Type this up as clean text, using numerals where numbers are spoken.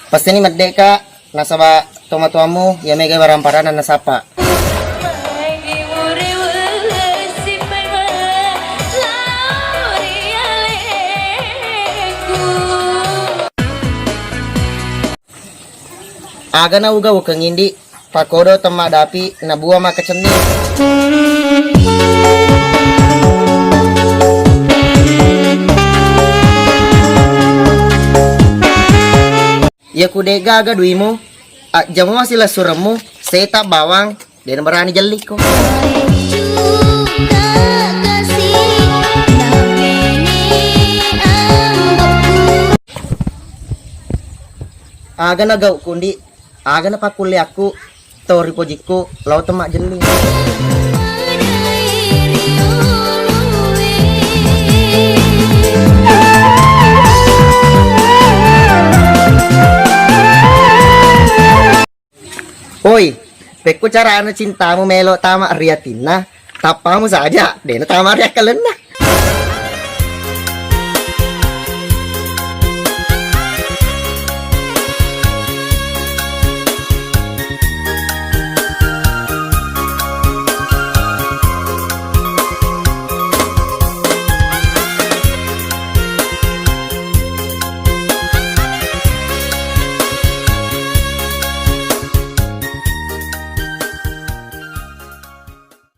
Pasti ni merdeka nasaba toma-tuamu ya mega baramparan na nasapa. Aga na uga ukang hindi pakodo tamadapi na buwa makaceni. Ya kudega aga duimu jamu masih suremu seta bawang dan berani jeli ko. Aga na gaw kundi aga na pakuli aku tori pojiku lau temak jeli. Oi, peku cara anu cintamu melo tama riatina, tapamu saja, dena tama ria kalena.